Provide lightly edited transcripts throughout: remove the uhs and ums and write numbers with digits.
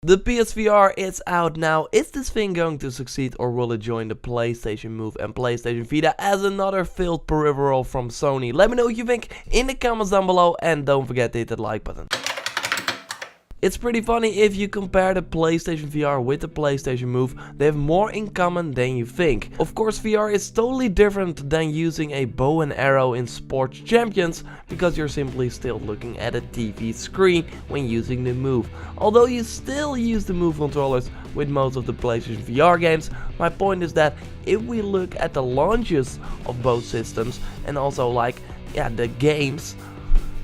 The PSVR is out now. Is this thing going to succeed, or will it join the PlayStation Move and PlayStation Vita as another failed peripheral from Sony? Let me know what you think in the comments down below, and don't forget to hit that like button. It's pretty funny if you compare the PlayStation VR with the PlayStation Move. They have more in common than you think. Of course, VR is totally different than using a bow and arrow in Sports Champions, because you're simply still looking at a TV screen when using the Move. Although you still use the Move controllers with most of the PlayStation VR games, my point is that if we look at the launches of both systems and also the games,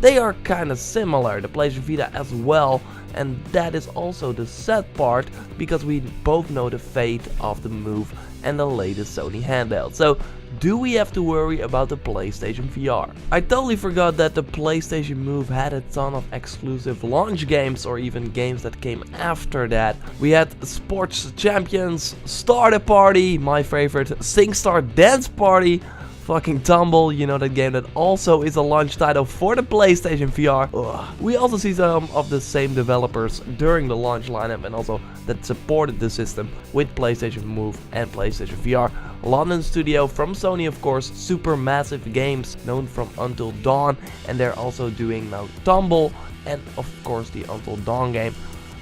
they are kinda similar, the PlayStation Vita as well, and that is also the sad part, because we both know the fate of the Move and the latest Sony handheld. So, do we have to worry about the PlayStation VR? I totally forgot that the PlayStation Move had a ton of exclusive launch games, or even games that came after that. We had Sports Champions, Starter Party, my favorite, SingStar Dance Party, fucking Tumble, you know, that game that also is a launch title for the PlayStation VR. Ugh. We also see some of the same developers during the launch lineup, and also that supported the system with PlayStation Move and PlayStation VR. London studio from Sony, of course, Supermassive Games, known from Until Dawn, and they're also doing now Tumble and of course the Until Dawn game.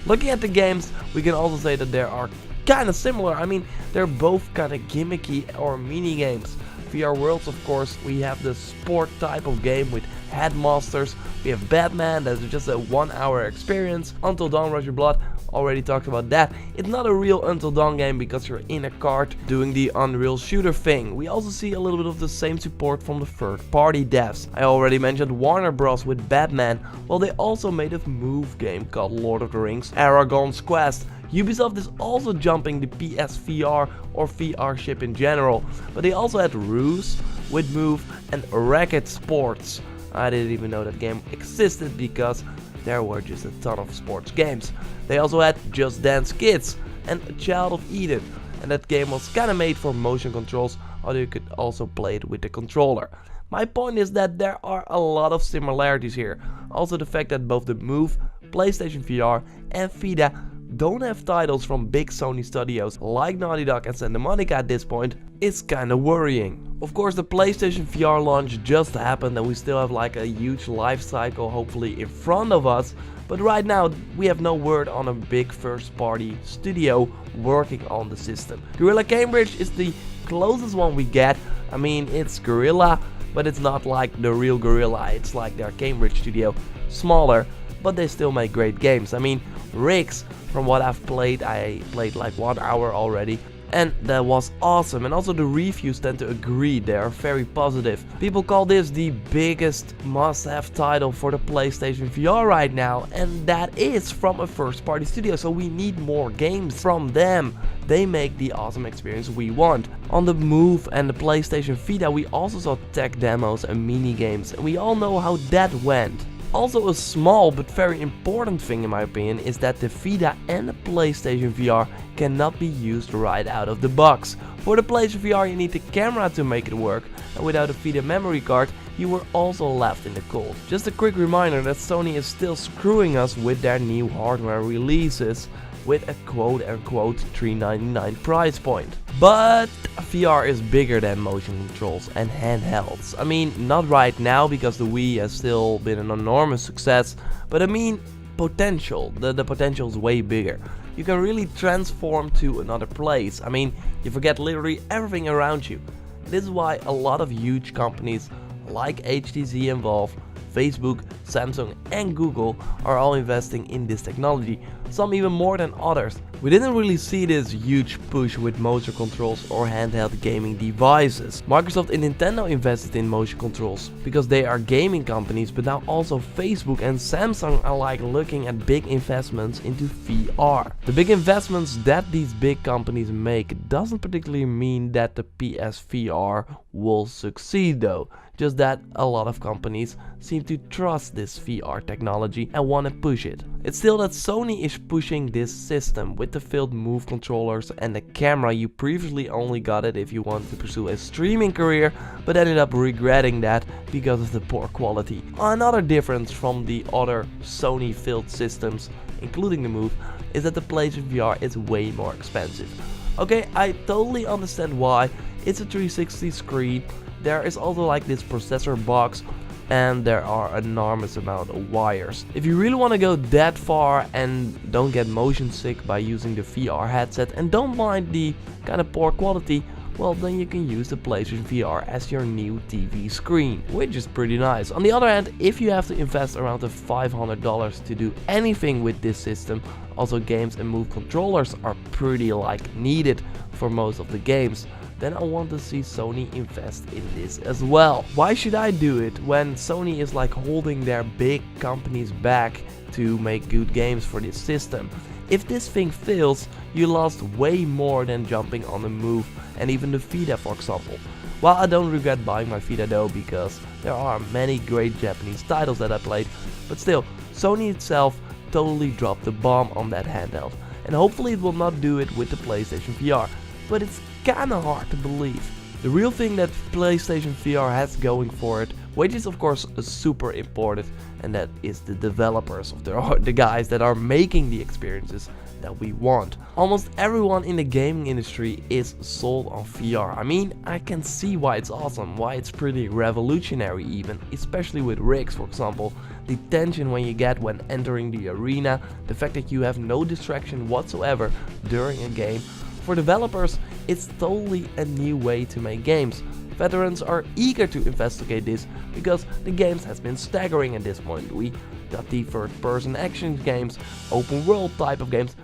Looking at the games, we can also say that they are kind of similar. I mean, they're both kind of gimmicky or mini games. VR Worlds, of course, we have the sport type of game with headmasters. We have Batman, that's just a 1 hour experience. Until Dawn Rush Your Blood, already talked about that. It's not a real Until Dawn game because you're in a cart doing the Unreal shooter thing. We also see a little bit of the same support from the third party devs. I already mentioned Warner Bros. With Batman. Well, they also made a Move game called Lord of the Rings Aragon's Quest. Ubisoft is also jumping the PSVR or VR ship in general, but they also had Ruse with Move and Racket Sports. I didn't even know that game existed because there were just a ton of sports games. They also had Just Dance Kids and Child of Eden, and that game was kinda made for motion controls, although you could also play it with the controller. My point is that there are a lot of similarities here. Also the fact that both the Move, PlayStation VR and Vita don't have titles from big Sony studios like Naughty Dog and Santa Monica at this point is kinda worrying. Of course, the PlayStation VR launch just happened and we still have like a huge life cycle hopefully in front of us, but right now we have no word on a big first party studio working on the system. Guerrilla Cambridge is the closest one we get. I mean, it's Guerrilla, but it's not like the real Guerrilla, it's like their Cambridge studio, smaller, but they still make great games. I mean, Riggs, from what I've played, I played like 1 hour already, and that was awesome. And also the reviews tend to agree, they are very positive. People call this the biggest must-have title for the PlayStation VR right now, and that is from a first-party studio, so we need more games from them. They make the awesome experience we want. On the Move and the PlayStation Vita, we also saw tech demos and mini games, and we all know how that went. Also, a small but very important thing in my opinion is that the Vita and the PlayStation VR cannot be used right out of the box. For the PlayStation VR you need the camera to make it work, and without a Vita memory card you were also left in the cold. Just a quick reminder that Sony is still screwing us with their new hardware releases with a quote-unquote $399 price point. But VR is bigger than motion controls and handhelds. I mean, not right now because the Wii has still been an enormous success, but I mean potential. The potential is way bigger. You can really transform to another place. I mean, you forget literally everything around you. This is why a lot of huge companies like HTC and Valve, Facebook, Samsung and Google are all investing in this technology, some even more than others. We didn't really see this huge push with motion controls or handheld gaming devices. Microsoft and Nintendo invested in motion controls because they are gaming companies, but now also Facebook and Samsung are like looking at big investments into VR. The big investments that these big companies make doesn't particularly mean that the PSVR will succeed though. just that a lot of companies seem to trust this VR technology and want to push it. It's still that Sony is pushing this system with the filled Move controllers and the camera. You previously only got it if you wanted to pursue a streaming career, but ended up regretting that because of the poor quality. Another difference from the other Sony filled systems, including the Move, is that the PlayStation VR is way more expensive. Okay, I totally understand why. It's a 360 screen. There is also like this processor box, and there are an enormous amount of wires. If you really want to go that far and don't get motion sick by using the VR headset and don't mind the kind of poor quality, well, then you can use the PlayStation VR as your new TV screen, which is pretty nice. On the other hand, if you have to invest around the $500 to do anything with this system, also games and Move controllers are pretty like needed for most of the games, then I want to see Sony invest in this as well. Why should I do it when Sony is like holding their big companies back to make good games for this system? If this thing fails, you lost way more than jumping on the Move and even the Vita, for example. Well, I don't regret buying my Vita though, because there are many great Japanese titles that I played, but still, Sony itself totally dropped the bomb on that handheld, and hopefully it will not do it with the PlayStation VR, but it's kinda hard to believe. The real thing that PlayStation VR has going for it, which is of course super important, and that is the developers of the guys that are making the experiences that we want. Almost everyone in the gaming industry is sold on VR. I mean, I can see why it's awesome, why it's pretty revolutionary even, especially with rigs, for example. The tension when you get when entering the arena, the fact that you have no distraction whatsoever during a game. For developers, it's totally a new way to make games. Veterans are eager to investigate this because the games has been staggering at this point. We got the first-person action games, open world type of games.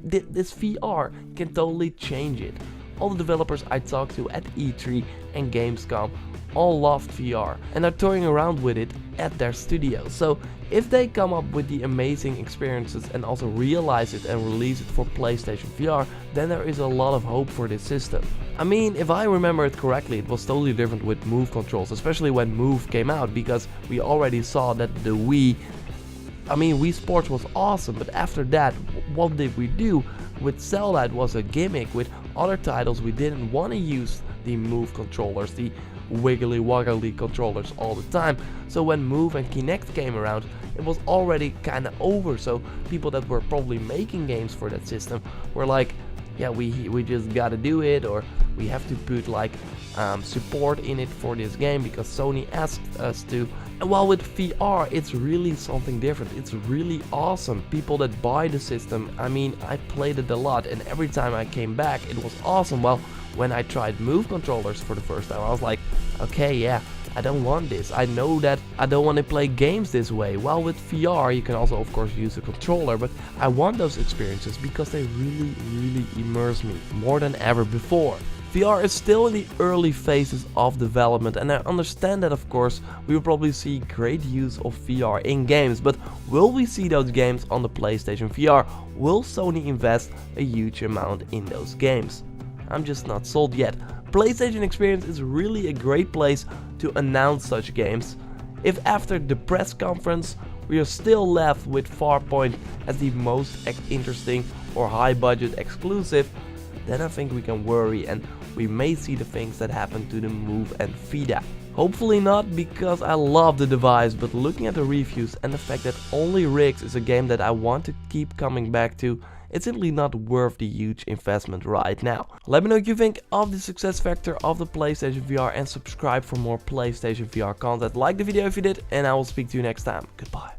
This VR can totally change it. All the developers I talked to at E3 and Gamescom all loved VR and are toying around with it at their studios. So if they come up with the amazing experiences and also realize it and release it for PlayStation VR, then there is a lot of hope for this system. I mean, if I remember it correctly, it was totally different with Move controls, especially when Move came out, because we already saw that the Wii Sports was awesome, but after that, what did we do? With Zelda it was a gimmick, with other titles we didn't want to use the Move controllers, the wiggly woggly controllers all the time. So when Move and Kinect came around, it was already kinda over, so people that were probably making games for that system were like, yeah, we just gotta do it, or we have to put like support in it for this game because Sony asked us to. And while with VR it's really something different, it's really awesome. People that buy the system, I mean, I played it a lot and every time I came back it was awesome. Well, when I tried Move controllers for the first time, I was like, okay, yeah, I don't want this. I know that I don't want to play games this way. While with VR you can also of course use a controller, but I want those experiences because they really immerse me more than ever before. VR is still in the early phases of development, and I understand that of course we will probably see great use of VR in games, but will we see those games on the PlayStation VR? Will Sony invest a huge amount in those games? I'm just not sold yet. PlayStation Experience is really a great place to announce such games. If after the press conference we are still left with Farpoint as the most interesting or high budget exclusive, then I think we can worry and we may see the things that happened to the Move and Vita. Hopefully not, because I love the device, but looking at the reviews and the fact that only Rigs is a game that I want to keep coming back to, it's simply not worth the huge investment right now. Let me know what you think of the success factor of the PlayStation VR and subscribe for more PlayStation VR content. Like the video if you did, and I will speak to you next time. Goodbye.